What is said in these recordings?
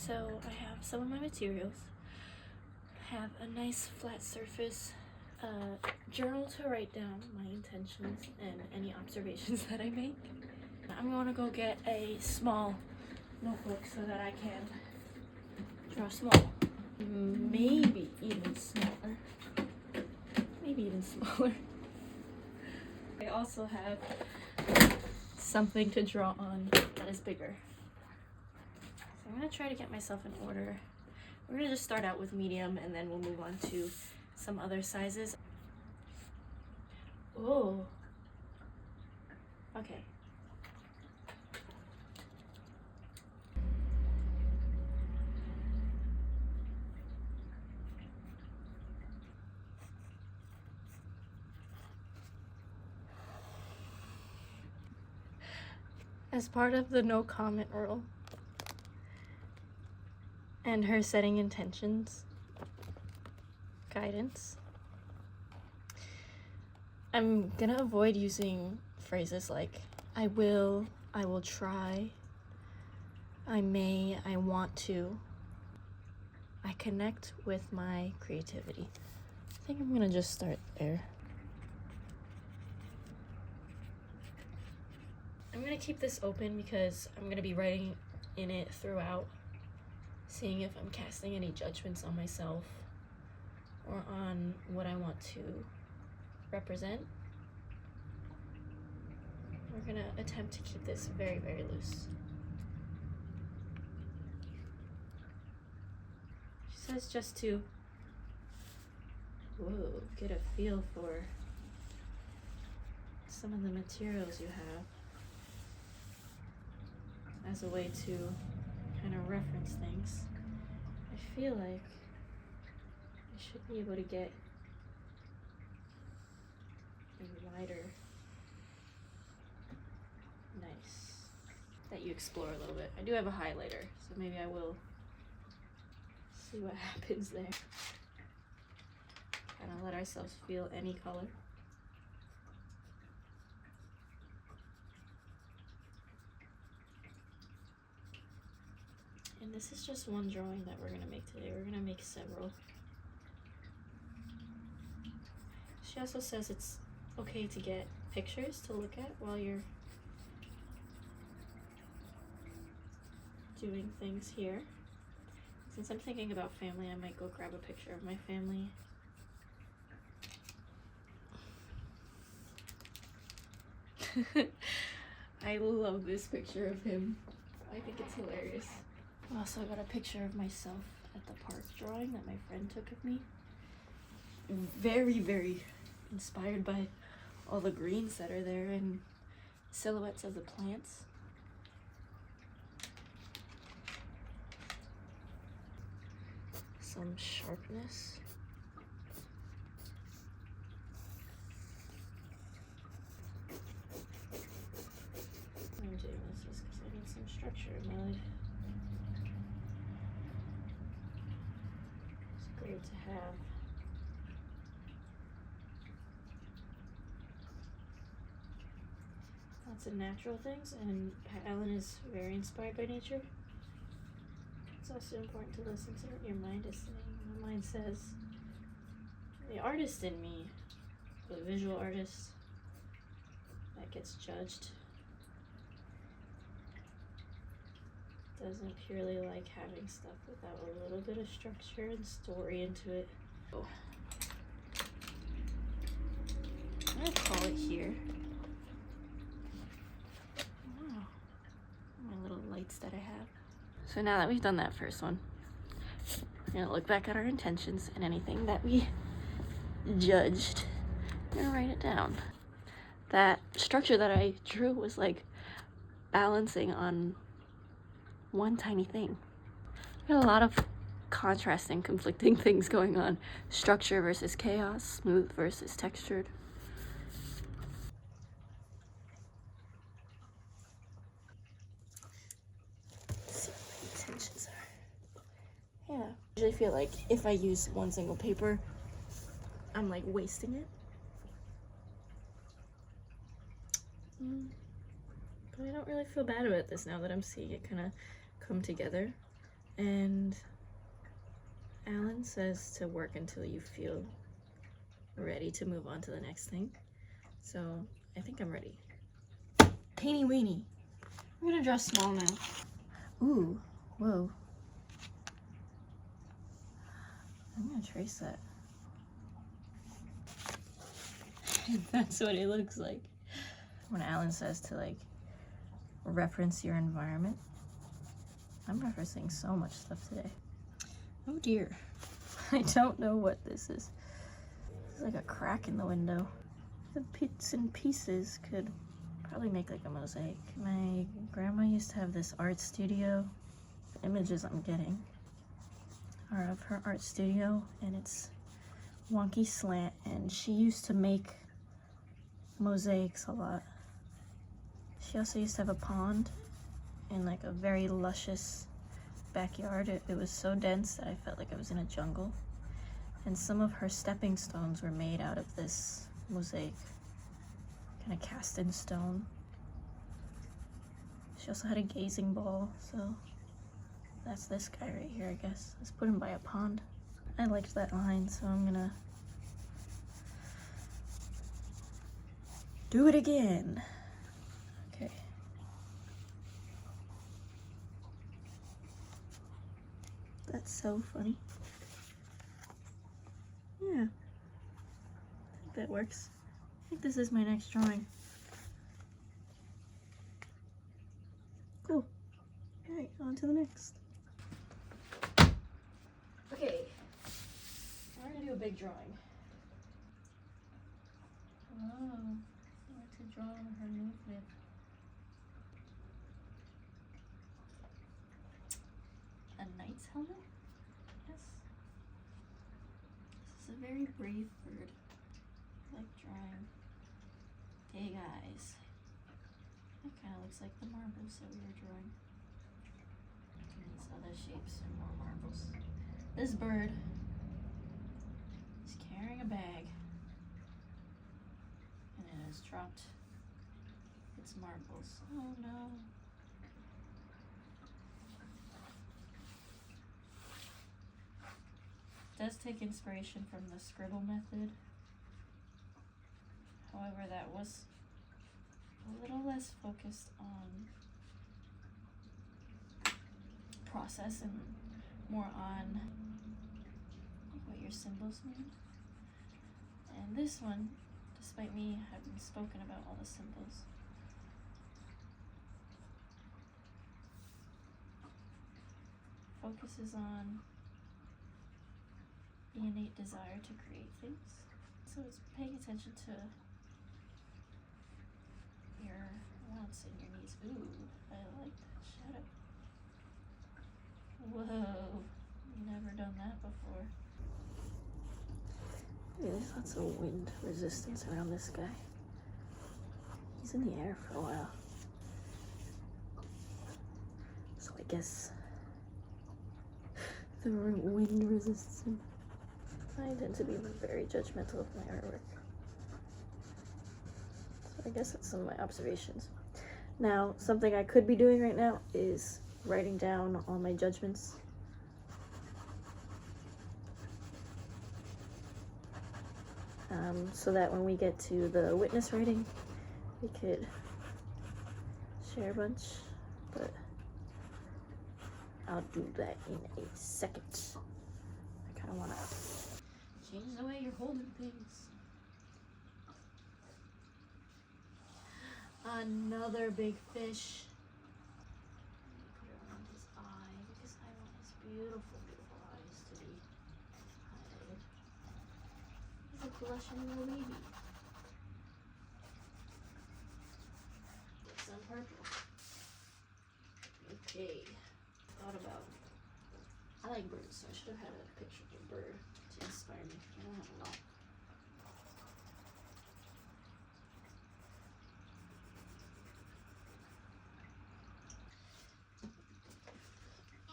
So I have some of my materials. I have a nice flat surface, journal to write down my intentions and any observations that I make. I'm gonna go get a small notebook so that I can draw small. Maybe even smaller. Maybe even smaller. I also have something to draw on that is bigger. So I'm gonna try to get myself in order. We're gonna just start out with medium and then we'll move on to some other sizes. Oh, okay. As part of the no comment rule and her setting intentions guidance, I'm gonna avoid using phrases like I will try, I may, I want to. I connect with my creativity. I think I'm gonna just start there. I'm gonna keep this open because I'm gonna be writing in it throughout, seeing if I'm casting any judgments on myself or on what I want to represent. We're gonna attempt to keep this very, very loose. She says just to, get a feel for some of the materials you have as a way to kind of reference things. I feel like I should be able to get a wider, nice, that you explore a little bit. I do have a highlighter, so maybe I will see what happens there. Kind of let ourselves feel any color. And this is just one drawing that we're gonna make today. We're gonna make several. She also says it's okay to get pictures to look at while you're doing things here. Since I'm thinking about family, I might go grab a picture of my family. I love this picture of him. I think it's hilarious. I also got a picture of myself at the park drawing that my friend took of me. Very, very inspired by all the greens that are there and silhouettes of the plants. Some sharpness. I'm doing this just because I need some structure in my life. It's great to have lots of natural things, and Pat Allen is very inspired by nature. It's also important to listen to what your mind is saying. My mind says, the artist in me, the visual artist that gets judged, doesn't purely like having stuff without a little bit of structure and story into it. Oh. I'm gonna call it here. Wow. My little lights that I have. So now that we've done that first one, we're gonna look back at our intentions and anything that we judged. I'm gonna write it down. That structure that I drew was like balancing on one tiny thing. Got a lot of contrasting, conflicting things going on. Structure versus chaos, smooth versus textured. Let's see what my intentions are. Yeah. I usually feel like if I use one single paper, I'm like wasting it. But I don't really feel bad about this now that I'm seeing it kind of come together. And Alan says to work until you feel ready to move on to the next thing. So I think I'm ready. Teeny weeny. I'm gonna draw small now. Ooh, whoa. I'm gonna trace that. That's what it looks like. When Alan says to like reference your environment, I'm referencing so much stuff today. Oh dear. I don't know what this is. It's like a crack in the window. The bits and pieces could probably make like a mosaic. My grandma used to have this art studio. The images I'm getting are of her art studio, and it's wonky slant, and she used to make mosaics a lot. She also used to have a pond in like a very luscious backyard. It was so dense that I felt like I was in a jungle. And some of her stepping stones were made out of this mosaic, kind of cast in stone. She also had a gazing ball, so that's this guy right here, I guess. Let's put him by a pond. I liked that line, so I'm gonna do it again. Okay. That's so funny. Yeah. I think that works. I think this is my next drawing. Cool. Alright, on to the next. Okay. I'm gonna do a big drawing. Oh, I want to draw her movement. A knight's helmet? Yes. This is a very brave bird. I like drawing big eyes. That kind of looks like the marbles that we were drawing. And these other shapes are more marbles. This bird is carrying a bag, and it has dropped its marbles. Oh no. It does take inspiration from the scribble method. However, that was a little less focused on process and more on what your symbols mean. And this one, despite me having spoken about all the symbols, focuses on the innate desire to create things. So it's paying attention to your wants and your needs. Ooh, I like that shadow. Whoa, never done that before. There's lots of wind resistance around this guy. He's in the air for a while. So I guess the wind resists him. I tend to be very judgmental of my artwork. So I guess that's some of my observations. Now, something I could be doing right now is writing down all my judgments. So that when we get to the witness writing, we could share a bunch, but I'll do that in a second. I kind of want to change the way you're holding things. Another big fish. Put it around his eye because I want his beautiful, beautiful eyes to be highlighted. He's a blushing little baby. Get some purple. Okay. Thought about. I like birds, so I should have had a picture of a bird to inspire me. I don't have a lot.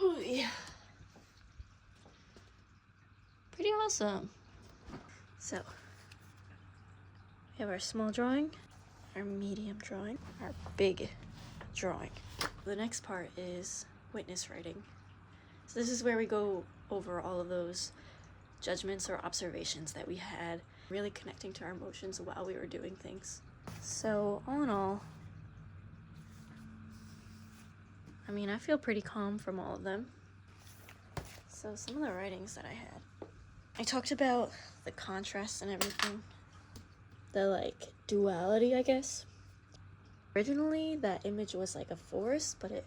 Ooh, yeah. Pretty awesome. So, we have our small drawing, our medium drawing, our big drawing. The next part is witness writing. So this is where we go over all of those judgments or observations that we had, really connecting to our emotions while we were doing things. So all in all, I mean, I feel pretty calm from all of them. So some of the writings that I had, I talked about the contrast and everything, the like duality, I guess. Originally that image was like a forest, but it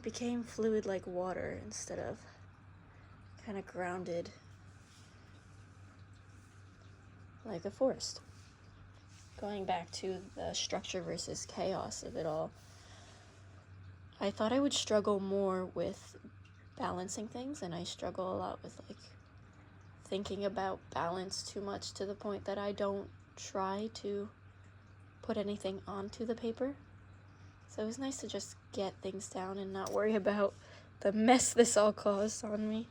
became fluid like water instead of kind of grounded like a forest. Going back to the structure versus chaos of it all, I thought I would struggle more with balancing things, and I struggle a lot with like thinking about balance too much to the point that I don't try to put anything onto the paper. So it was nice to just get things down and not worry about the mess this all caused on me.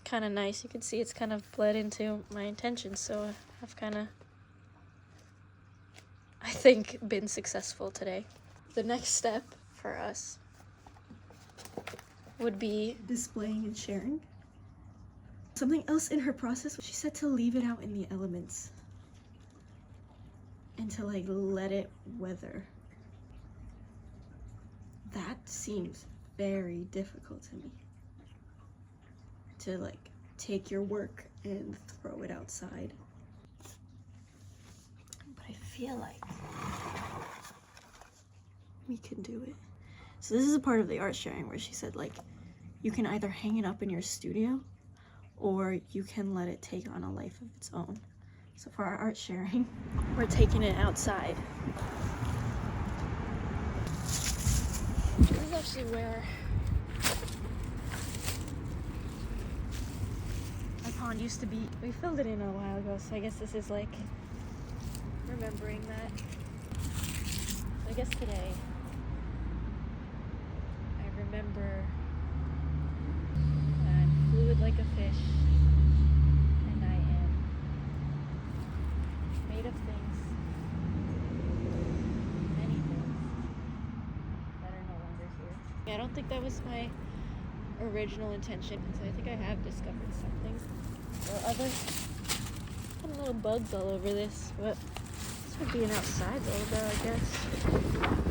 Kind of nice. You can see it's kind of bled into my intentions, so I've kind of, I think, been successful today. The next step for us would be displaying and sharing. Something else in her process, she said to leave it out in the elements and to like let it weather. That seems very difficult to me. To like take your work and throw it outside. But I feel like we can do it. So this is a part of the art sharing where she said like, you can either hang it up in your studio or you can let it take on a life of its own. So for our art sharing, we're taking it outside. This is actually where my pond used to be. We filled it in a while ago, so I guess this is like remembering that. So I guess today I remember that I'm fluid like a fish, and I am made of things, many things that are no longer here. Yeah, I don't think that was my original intention, so I think I have discovered something. Or other little bugs all over this, but this would be an outside though, I guess.